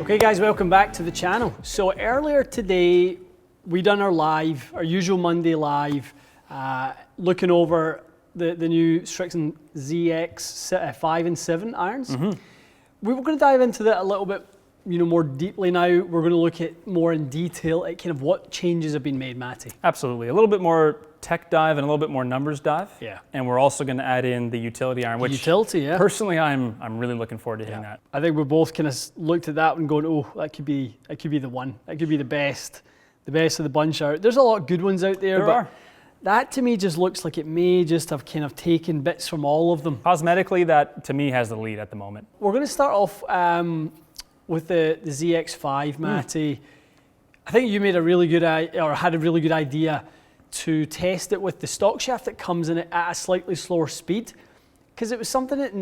Okay guys, welcome back to the channel. So earlier today, we done our usual Monday live, looking over the new Srixon ZX5 and 7 irons. We were going to dive into that a little bit more deeply now. We're going to look at more in detail at kind of what changes have been made, Matty. Absolutely. A little bit more tech dive and a little bit more numbers dive. Yeah. And we're also going to add in the utility iron, which personally I'm really looking forward to hitting that. I think we both kind of looked at that and going, oh, that could be the one. That could be the best of the bunch out. There's a lot of good ones out there, but that to me just looks like it may just have kind of taken bits from all of them. Cosmetically, that to me has the lead at the moment. We're going to start off with the ZX5, Matty. I think you made a really good had a really good idea to test it with the stock shaft that comes in it at a slightly slower speed, because it was something that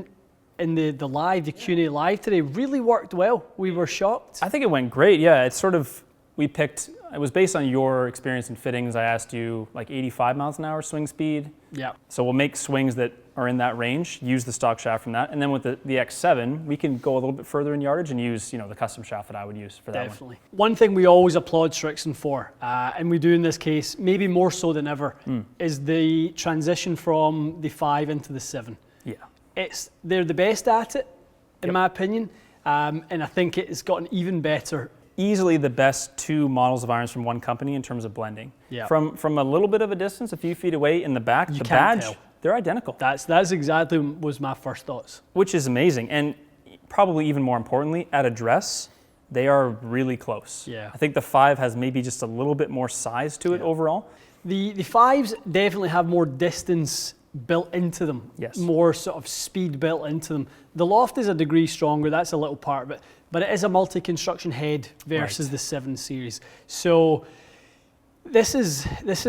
in the Q&A live today really worked well. We were shocked. I think it went great. Yeah, it's sort of, it was based on your experience in fittings. I asked you like 85 miles an hour swing speed. Yeah. So we'll make swings that are in that range, use the stock shaft from that. And then with the X7, we can go a little bit further in yardage and use, the custom shaft that I would use for that one. Definitely. One thing we always applaud Srixon for, and we do in this case, maybe more so than ever, is the transition from the 5 into the 7. Yeah. They're the best at it, in my opinion, and I think it's gotten even better. Easily the best two models of irons from one company in terms of blending. Yeah. From a little bit of a distance, a few feet away in the back, the badge, they're identical. That's exactly was my first thoughts. Which is amazing, and probably even more importantly, at address, they are really close. Yeah. I think the 5 has maybe just a little bit more size to it overall. The 5s definitely have more distance built into them. Yes. More sort of speed built into them. The loft is a degree stronger, that's a little part of it, but it is a multi-construction head versus the 7 series. So this is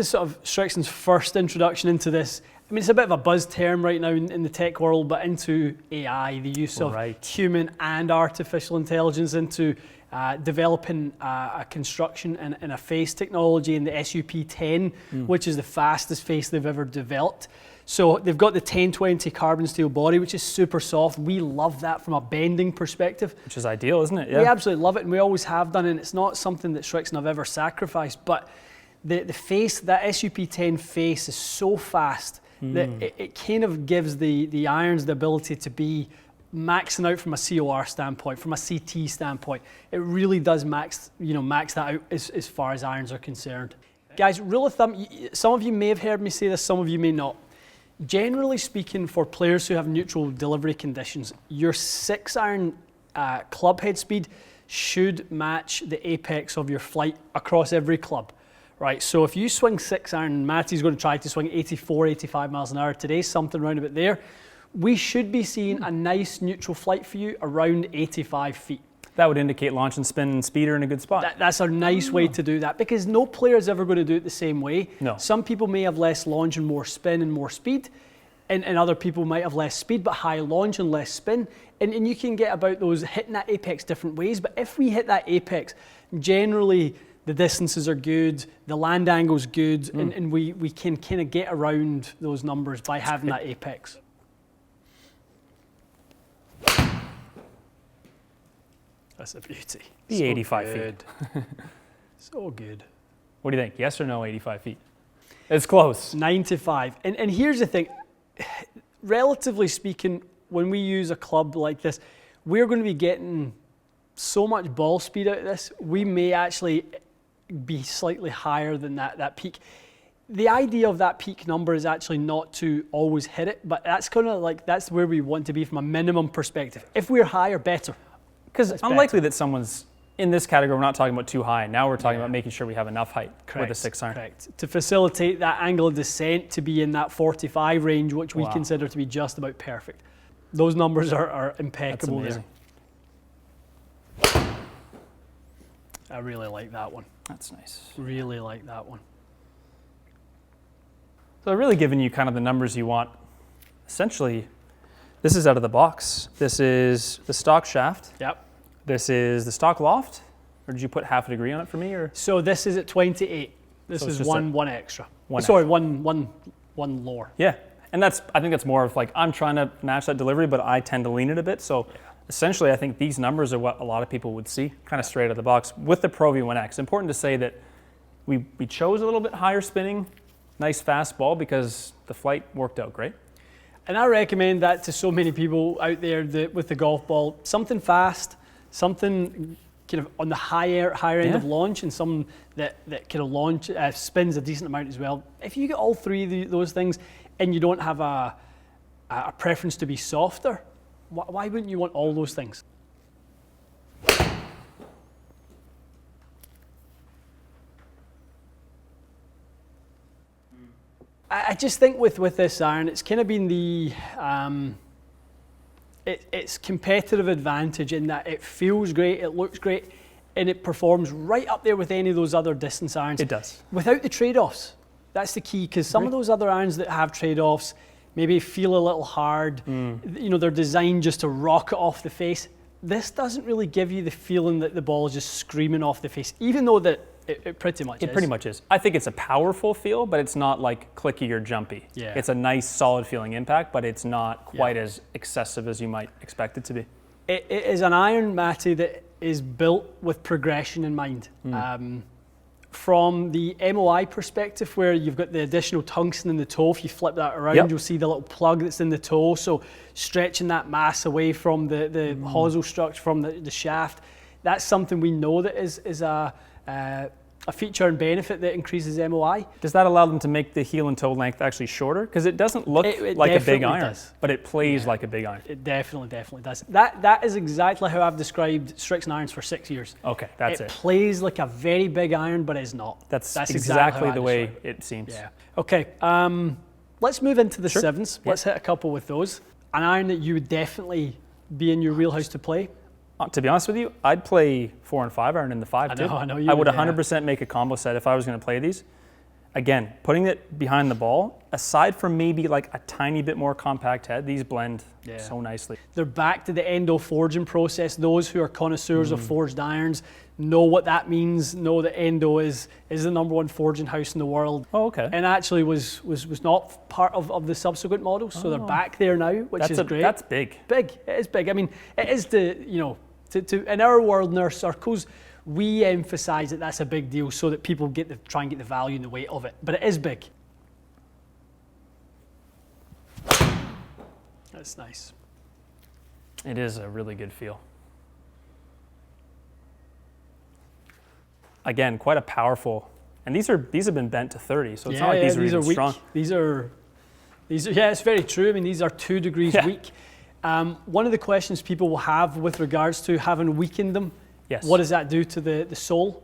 sort of Srixon's first introduction into this. I mean, it's a bit of a buzz term right now in the tech world, but into AI, the use of human and artificial intelligence into developing a construction and a face technology in the SUP10, which is the fastest face they've ever developed. So they've got the 1020 carbon steel body, which is super soft. We love that from a bending perspective. Which is ideal, isn't it? Yeah. We absolutely love it, and we always have done, and it's not something that Srixon have ever sacrificed, but the face, that SUP10 face is so fast that it kind of gives the irons the ability to be maxing out from a COR standpoint, from a CT standpoint. It really does max that out as far as irons are concerned. Guys, rule of thumb, some of you may have heard me say this, some of you may not. Generally speaking, for players who have neutral delivery conditions, your 6-iron club head speed should match the apex of your flight across every club. Right, so if you swing 6-iron, Matty's going to try to swing 84, 85 miles an hour today, something around about there, we should be seeing a nice neutral flight for you around 85 feet. That would indicate launch and spin and speed are in a good spot. That's a nice way to do that, because no player is ever going to do it the same way. No. Some people may have less launch and more spin and more speed, and other people might have less speed but high launch and less spin. And you can get about those hitting that apex different ways, but if we hit that apex, generally the distances are good, the land angle's good, and we can kind of get around those numbers by having that apex. That's a beauty. The 85 feet. So good. What do you think? Yes or no, 85 feet? It's close. 95. And here's the thing. Relatively speaking, when we use a club like this, we're going to be getting so much ball speed out of this, we may actually be slightly higher than that peak. The idea of that peak number is actually not to always hit it, but that's kind of like, that's where we want to be from a minimum perspective. If we're higher, better. Because it's unlikely that someone's in this category. We're not talking about too high. Now we're talking about making sure we have enough height with a 6-iron. Correct. To facilitate that angle of descent to be in that 45 range, which we consider to be just about perfect. Those numbers are impeccable. That's amazing. There. I really like that one. That's nice. Really like that one. So they're really giving you kind of the numbers you want. Essentially, this is out of the box. This is the stock shaft. Yep. This is the stock loft, or did you put half a degree on it for me? Or so this is at 28. This is one extra. One lower. Yeah, and I think that's more of like I'm trying to match that delivery, but I tend to lean it a bit. So essentially, I think these numbers are what a lot of people would see kind of straight out of the box with the Pro V1X. Important to say that we chose a little bit higher spinning, nice fast ball because the flight worked out great. And I recommend that to so many people out there that with the golf ball, something fast, something kind of on the higher end of launch, and something that kind of spins a decent amount as well. If you get all three of those things and you don't have a preference to be softer, why wouldn't you want all those things? I just think with this iron, it's kind of been the its competitive advantage in that it feels great, it looks great, and it performs right up there with any of those other distance irons. It does. Without the trade-offs. That's the key, because some of those other irons that have trade-offs maybe feel a little hard. You know, they're designed just to rock it off the face. This doesn't really give you the feeling that the ball is just screaming off the face, even though that it pretty much is. It pretty much is. I think it's a powerful feel, but it's not like clicky or jumpy. Yeah. It's a nice, solid feeling impact, but it's not quite as excessive as you might expect it to be. It is an iron, Matty, that is built with progression in mind. From the MOI perspective, where you've got the additional tungsten in the toe, if you flip that around, you'll see the little plug that's in the toe, so stretching that mass away from the hosel structure, from the shaft. That's something we know that is a feature and benefit that increases MOI. Does that allow them to make the heel and toe length actually shorter? Because it doesn't look like a big iron, but it plays like a big iron. It definitely does. That is exactly how I've described Srixon irons for 6 years. Okay, that's it. It plays like a very big iron, but is not. That's exactly the way it seems. Yeah. Okay, let's move into the sevens. Let's hit a couple with those. An iron that you would definitely be in your wheelhouse to play. To be honest with you, I'd play 4 and 5 iron in the 5 too. I know you I would 100% make a combo set if I was going to play these. Again, putting it behind the ball, aside from maybe like a tiny bit more compact head, these blend so nicely. They're back to the endo forging process. Those who are connoisseurs of forged irons know what that means, know that Endo is the #1 forging house in the world. Oh, okay. And actually was not part of the subsequent models, so they're back there now, which is great. That's big. Big, it is big. I mean, it is in our world, in our circles, we emphasize that that's a big deal so that people try and get the value and the weight of it. But it is big. That's nice. It is a really good feel. Again, quite a powerful, and these have been bent to 30, so it's not like these are even weak. strong. These are, it's very true. I mean, these are 2 degrees weak. One of the questions people will have with regards to having weakened them, what does that do to the sole?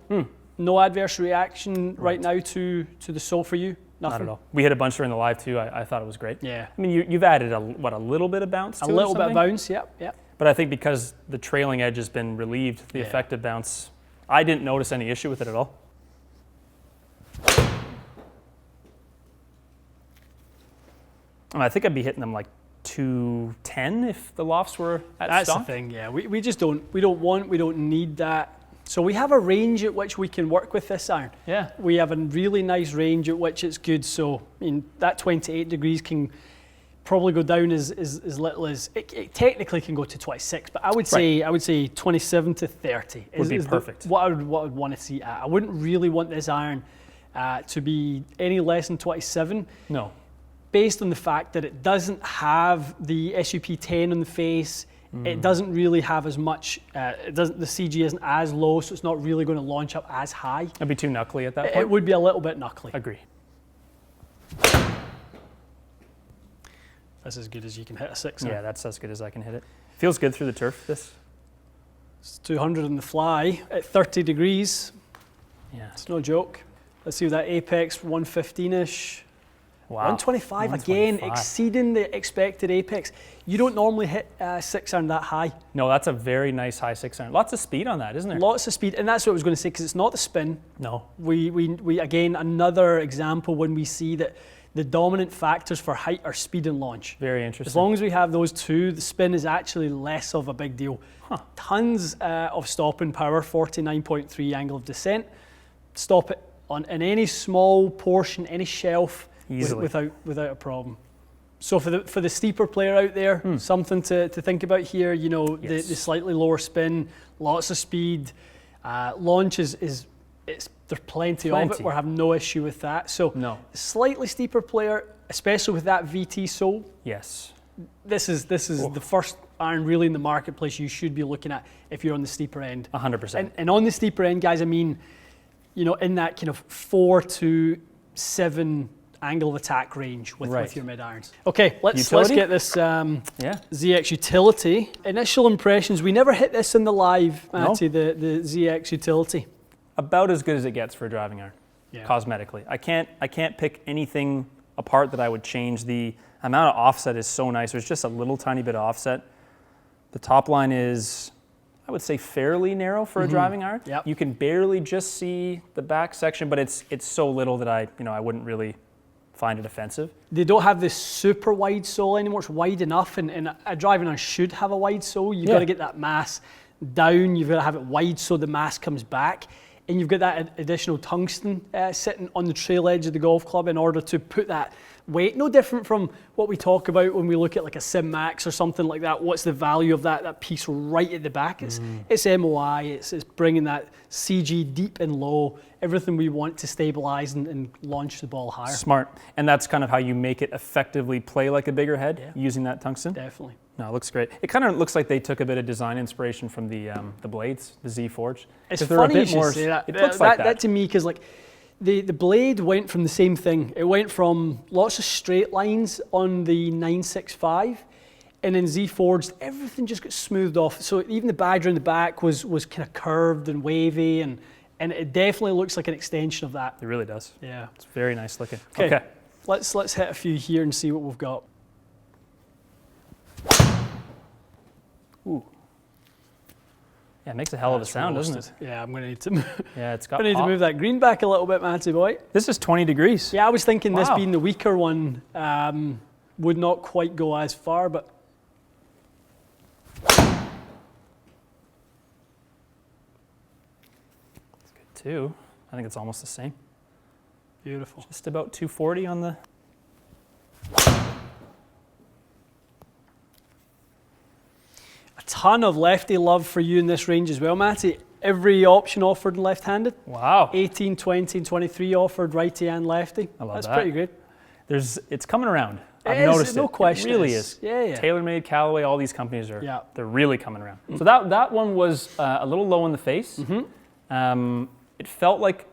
No adverse reaction right now to the sole for you? Nothing? Not at all. We had a bunch during the live too. I thought it was great. Yeah. I mean, you've added a little bit of bounce to it? A little bit of bounce, yep. But I think because the trailing edge has been relieved, the effective bounce, I didn't notice any issue with it at all. And I think I'd be hitting them like 210 if the lofts were at That's stock. the thing, yeah. We just don't need that. So we have a range at which we can work with this iron. Yeah. We have a really nice range at which it's good. So I mean, that 28 degrees can probably go down as little as it technically can go to 26, but I would say 27 to 30 would be perfect. What I would want to see. I wouldn't really want this iron to be any less than 27. No. Based on the fact that it doesn't have the SUP10 on the face, it doesn't really have as much. The CG isn't as low, so it's not really going to launch up as high. It'd be too knuckly at that point. It would be a little bit knuckly. Agree. That's as good as you can hit a 6. Yeah, that's as good as I can hit it. Feels good through the turf, this. It's 200 on the fly at 30 degrees. Yeah. It's no joke. Let's see that apex, 115-ish. Wow. 125 again, exceeding the expected apex. You don't normally hit 6 iron that high. No, that's a very nice high 6 iron. Lots of speed on that, isn't there? Lots of speed, and that's what I was going to say, because it's not the spin. No. We again, another example when we see that the dominant factors for height are speed and launch. Very interesting. As long as we have those two, the spin is actually less of a big deal. Tons of stopping power, 49.3 angle of descent. Stop it in any small portion, any shelf, easily, without a problem. So for the steeper player out there, something to think about here. You know, the slightly lower spin, lots of speed, launch there's plenty of it. We're having no issue with that. So slightly steeper player, especially with that VT sole. Yes. This is the first iron really in the marketplace you should be looking at if you're on the steeper end. 100%. And on the steeper end, guys, I mean, you know, in that kind of 4 to 7 angle of attack range with your mid irons. Okay, let's get this ZX Utility. Initial impressions, we never hit this in the live, Matty, the ZX Utility. About as good as it gets for a driving iron, cosmetically. I can't pick anything apart that I would change. The amount of offset is so nice. There's just a little tiny bit of offset. The top line is, I would say, fairly narrow for a driving iron. Yep. You can barely just see the back section, but it's so little that I wouldn't really find it offensive. They don't have this super wide sole anymore. It's wide enough, and a driving iron should have a wide sole. You've got to get that mass down. You've got to have it wide so the mass comes back. And you've got that additional tungsten sitting on the trail edge of the golf club in order to put that weight. No different from what we talk about when we look at like a Sim Max or something like that. What's the value of that piece right at the back? It's MOI, it's bringing that CG deep and low, everything we want to stabilize and launch the ball higher. Smart. And that's kind of how you make it effectively play like a bigger head, using that tungsten? Definitely. No, it looks great. It kind of looks like they took a bit of design inspiration from the blades, the Z Forge. It's funny you should say that. It looks like that. That to me, because like the blade went from the same thing. It went from lots of straight lines on the 965, and in Z Forged, everything just got smoothed off. So even the badge around the back was kind of curved and wavy, and it definitely looks like an extension of that. It really does. Yeah. It's very nice looking. Okay. Let's hit a few here and see what we've got. Ooh. Yeah, it makes a hell of a sound, doesn't it? Yeah, I'm going to need to it's got I need to move that green back a little bit, Matty boy. This is 20 degrees. Yeah, I was thinking this being the weaker one would not quite go as far, but it's good too. I think it's almost the same. Beautiful. Just about 240 on the... Ton of lefty love for you in this range as well, Matty. Every option offered in left-handed. Wow. 18, 20, and 23 offered righty and lefty. I love that. That's pretty good. It's coming around. I've noticed it. No question. It really is. Yeah. TaylorMade, Callaway, all these companies they're really coming around. So that one was a little low in the face. It felt like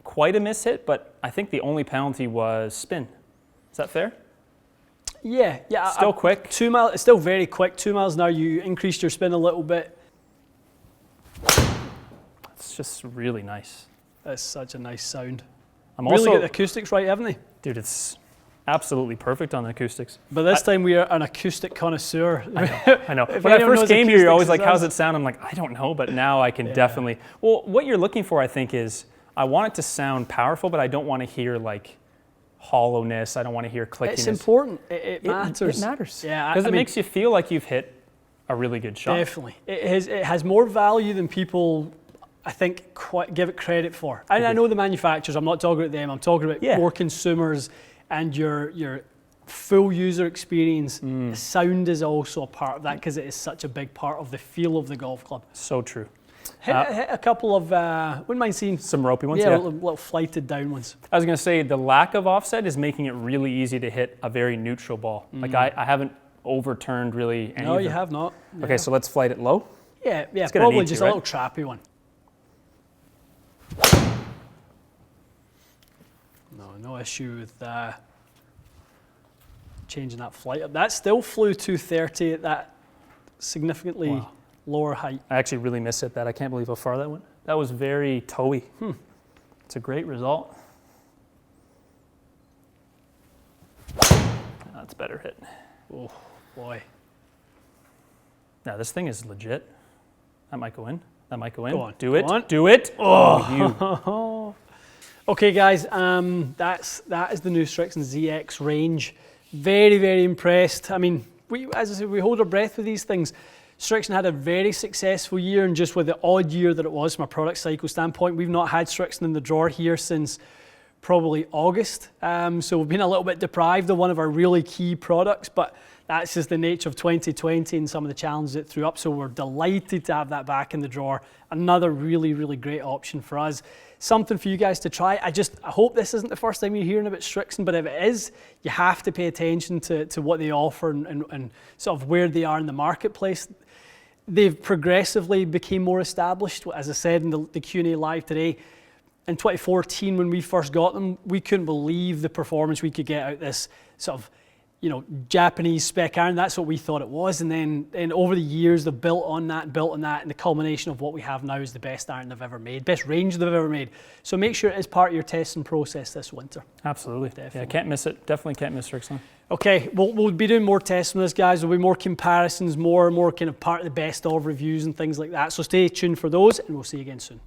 quite a miss hit, but I think the only penalty was spin. Is that fair? Yeah. Still quick. 2 miles. It's still very quick. 2 miles an hour. You increased your spin a little bit. It's just really nice. That's such a nice sound. I'm really also get the acoustics right, haven't they? Dude, it's absolutely perfect on the acoustics. But this time we are an acoustic connoisseur. I know. When I first came here, you're always like, how's it sound? I'm like, I don't know, but now I can definitely. Well, what you're looking for, I think, is I want it to sound powerful, but I don't want to hear like hollowness. I don't want to hear clickiness. It's important. It matters. It matters. Yeah, because it makes you feel like you've hit a really good shot. Definitely. It has more value than people, I think, give it credit for. And I know the manufacturers, I'm not talking about them, I'm talking about more consumers and your full user experience. Sound is also a part of that because it is such a big part of the feel of the golf club. So true. Hit a couple of, wouldn't mind seeing some ropey ones. Yeah, little flighted down ones. I was going to say the lack of offset is making it really easy to hit a very neutral ball. Like I haven't overturned really any. No, you have not. Yeah. Okay, so let's flight it low. Yeah, probably just a little trappy one. No issue with changing that flight up. That still flew 230 at that significantly lower height. I actually really mishit that. I can't believe how far that went. That was very towy. It's a great result. That's better hit. Oh boy. Now this thing is legit. That might go in. That might go in. Go on. Do it. Go on. Do it. Oh, you. Okay, guys. That is the new Srixon ZX range. Very, very impressed. I mean, as I said, we hold our breath with these things. Srixon had a very successful year, and just with the odd year that it was from a product cycle standpoint, we've not had Srixon in the drawer here since probably August. So we've been a little bit deprived of one of our really key products, but that's just the nature of 2020 and some of the challenges it threw up. So we're delighted to have that back in the drawer. Another really, really great option for us. Something for you guys to try. I hope this isn't the first time you're hearing about Srixon, but if it is, you have to pay attention to what they offer and sort of where they are in the marketplace. They've progressively become more established. As I said in the Q&A live today, in 2014, when we first got them, we couldn't believe the performance we could get out this sort of, Japanese spec iron. That's what we thought it was. And then over the years, they've built on that, and the culmination of what we have now is the best iron they've ever made, best range they've ever made. So make sure it is part of your testing process this winter. Absolutely. Definitely. Yeah, can't miss it. Definitely can't miss Srixon. Okay, we'll be doing more testing with this, guys. There'll be more comparisons, more kind of part of the best of reviews and things like that. So stay tuned for those, and we'll see you again soon.